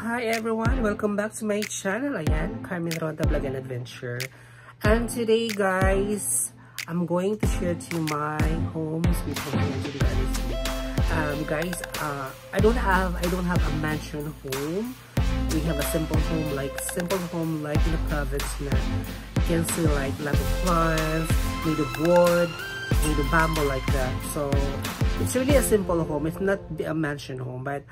Hi everyone! Welcome back to my channel. Ayan, Carmen Ronda Vlog and Adventure. And today guys, I'm going to share to you my home sweet home here in guys, I don't have a mansion home. We have a simple home like in the province na you can see like lot of plants, made of wood, made of bamboo like that. So it's really a simple home. It's not a mansion home, but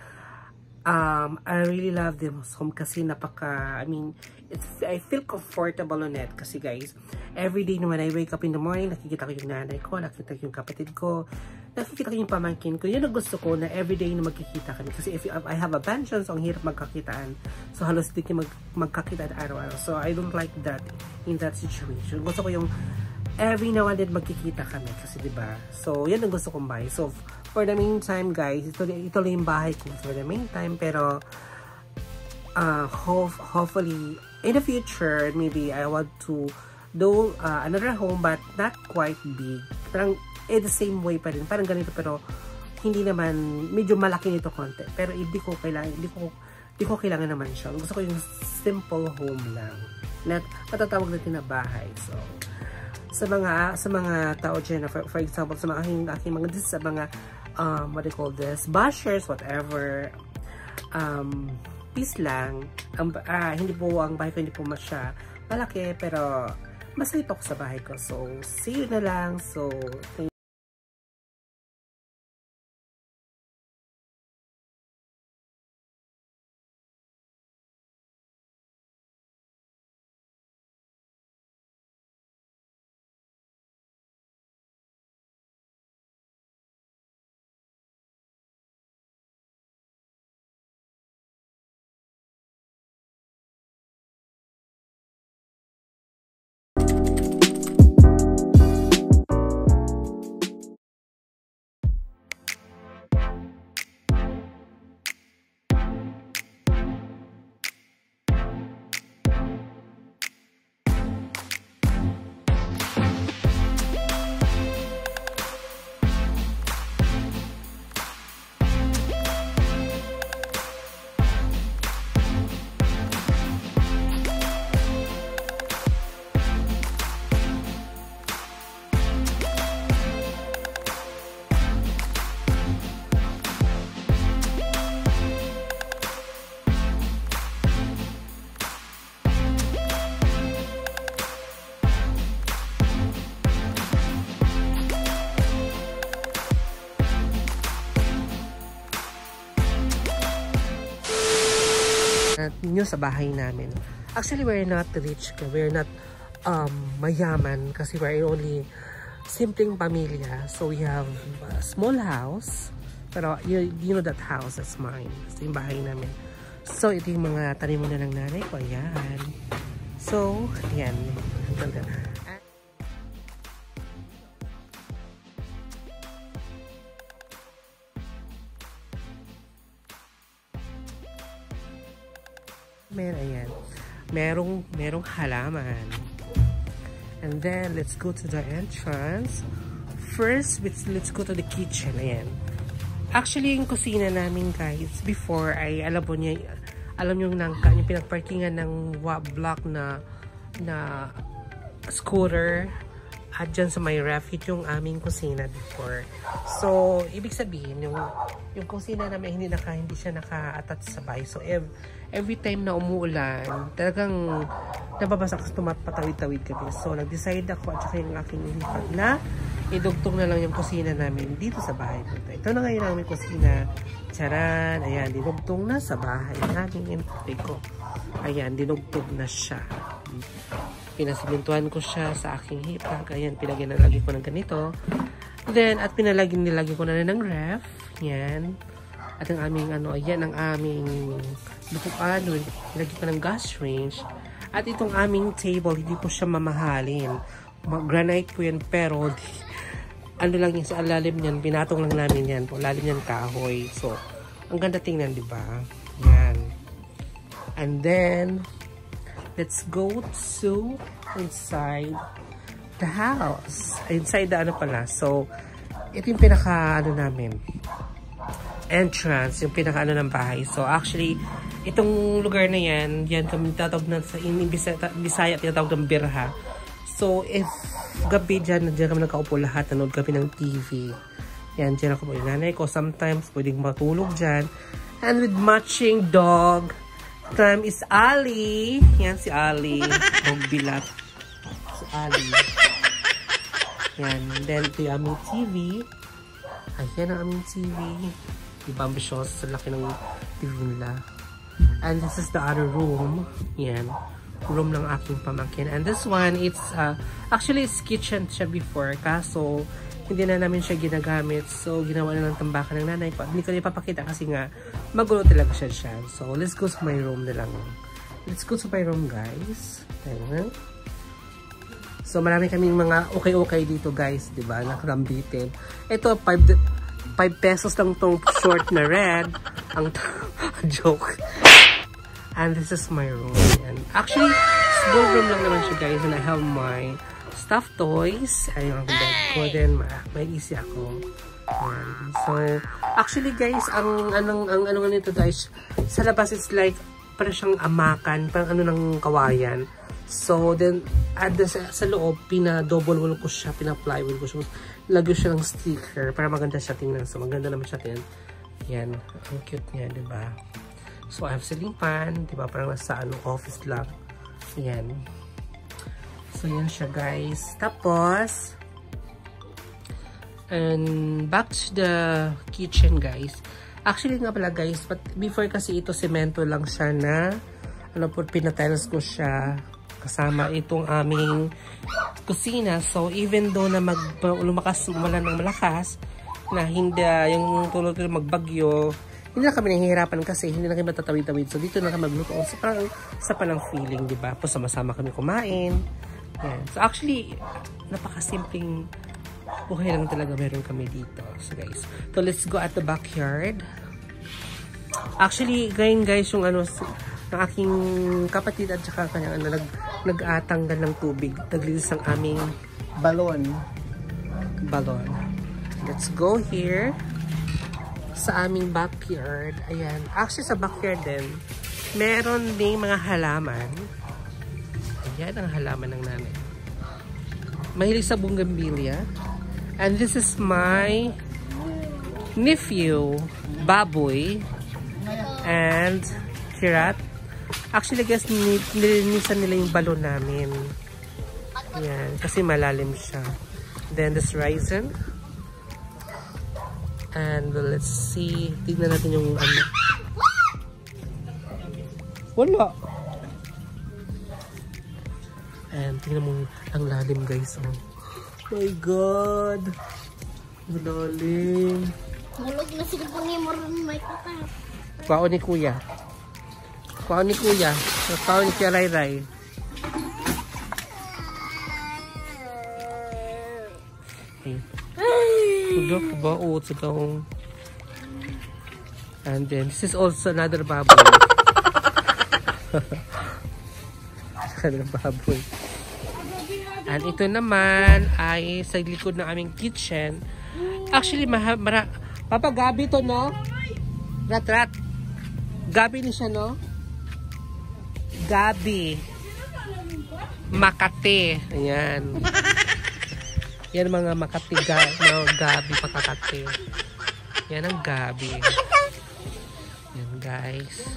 I really love this home kasi I feel comfortable on it kasi guys, every day when I wake up in the morning, nakikita ko yung nanay ko, nakikita ko yung kapatid ko, nakikita ko yung pamangkin ko. Yun ang gusto ko na everyday na magkikita kami kasi if I have a pension, so ang hirap magkakitaan, so halos di kayo magkakitaan araw-araw, so I don't like that in that situation. Gusto ko yung every now and then magkikita kami kasi diba, so yan ang gusto kong bahay. So for the meantime guys, ito lang yung bahay ko for the meantime, pero hopefully in the future maybe I want to do another home but not quite big, parang the same way pa rin, parang ganito pero hindi naman, medyo malaki nito konti, pero hindi ko kailangan naman siya. Gusto ko yung simple home lang na matatawag natin na bahay. So sa mga tao dyan, for example, sa mga aking mga sa mga what do you call this, bashers, whatever, peace lang. Hindi po ang bahay ko, hindi po masya malaki, pero masaya ako sa bahay ko. So see you na lang. So nyo sa bahay namin. Actually, we're not rich. We're not mayaman kasi we're only simpleng pamilya. So we have a small house. Pero you know that house, that's mine. Ito yung bahay namin. So ito yung mga tanim mo na ng nanay ko. Ayan. So, ayan. Ayan. Merong halaman. And then, let's go to the entrance. First, let's go to the kitchen. Ayan. Actually, yung kusina namin, guys, before ay, alam nyo yung pinagparkingan ng block na scooter at dyan sa may ref, yung aming kusina before. So, ibig sabihin, yung kusina namin hindi siya naka-attach sa bahay. So, every time na umuulan, talagang nababasa kasi patawid-tawid kami. So, nag-decide ako at saka yung aking lipat na idugtong na lang yung kusina namin dito sa bahay ko. Ito na ngayon ang aming kusina. Charan! Ayan, dinugtong na sa bahay namin. Ayan, dinugtong na siya. Pinasimintuhan ko siya sa aking hipag. Ayan, nilagay ko ng ganito. Then, at nilagay ko na ng ref. Yan. At ang aming, ayan, ang aming lupuan. Nilagay ko ng gas range. At itong aming table, hindi po siya mamahalin. Granite po yan, pero lang yung sa lalim niyan, pinatong lang namin yan po. Lalim yan kahoy. So, ang ganda tingnan, di ba? Yan. And then, let's go to inside the house. Inside the So, ito yung pinaka namin. Entrance, yung pinaka ng bahay. So, actually, Itong lugar na yan kami tatawag na sa Bisaya, tinatawag ng birha. So, if gabi dyan kami nagkaupo lahat, nanood kami ng TV. Yan, dyan ako po yung nanay ko. Sometimes, pwedeng matulog dyan. And with matching dog, time is Ali. Yan, si Ali. Dog bilat. Si Ali. Yan, then ito yung aming TV. Ayan ang aming TV. Diba, ambitious sa laki ng TV nila. And this is the other room. Yan. Room ng aking pamangkin. And this one, it's actually it's kitchen siya before. Kaso, hindi na namin siya ginagamit. So, ginawa na ng tambakan ng nanay ko. Hindi ko na ipapakita kasi nga, magulo talaga siya siya. So, let's go sa my room na lang. Let's go sa my room, guys. Ayan. So, marami kaming mga okay-okay dito, guys. Diba? Nakarambitin. Ito, 5 pesos lang tong short na red. Ang joke. And this is my room. And actually, small room lang naman siya, guys. And I have my stuffed toys. Ayun ang bed ko. Then, may easy ako. So, actually, guys, ang ano nito, guys, sa labas, it's like, parang siyang amakan. Parang ano ng kawayan. So, then, sa loob, pina-double wall ko siya, pina-plywood ko siya. Lagyo siya ng sticker para maganda siya tingnan. So, maganda naman siya tingnan. Yan. Ang cute niya, diba? So, I have ceiling fan. Diba? Parang nasa office lang. Yan. So, yan siya, guys. Tapos, and back to the kitchen, guys. Actually, nga pala, guys, but before kasi ito, semento lang siya na, ano po, pinatiles ko siya kasama itong aming kusina. So, even though na lumakas mula ng malakas, na hindi, yung tulad magbagyo, hindi na kami nahihirapan kasi hindi na kami matatawid-tawid. So, dito na kami magluto. So, parang sa palang feeling, diba? Po, sama-sama kami kumain. Yan. So, actually, napakasimpleng buhay lang talaga meron kami dito. So, guys. So, let's go at the backyard. Actually, ngayon, guys, yung ano, ng aking kapatid at saka kanyang ano, nag-atanggal ng tubig. Naglinis ang aming balon. Let's go here sa aming backyard. Ayan. Actually, sa backyard din, meron ding mga halaman. Ayan ang halaman ng nanay. Mahilig sa bougainvillea. And this is my nephew, Baboy, and Kirat. Actually, guys, nilinisan nila yung balon namin. Ayan. Kasi malalim siya. Then, this Ryzen. And let's see. Tignan natin yung ano. Wala. And tignan mo ang lalim, guys. Oh my God. Malalim. Mulog na sila po ni Moron may tatap. Pao ni Kuya. Pao ni Kuya. Pao ni Kuya Ray. Okay. Look about sa kaong. And then this is also another baboy. Another baboy. And ito naman ay sa likod ng aming kitchen. Actually, Papa, Gabi to, no? Rat. Gabi ni siya, no? Gabi. Makati. Ayan. Yan mga Makati, Gabi, Pakakati. Yan ang Gabi. Yan, guys.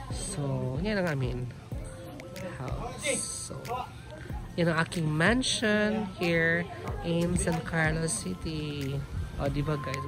So, yan ang amin house. So, yan ang aking mansion here in San Carlos City. O, diba, guys?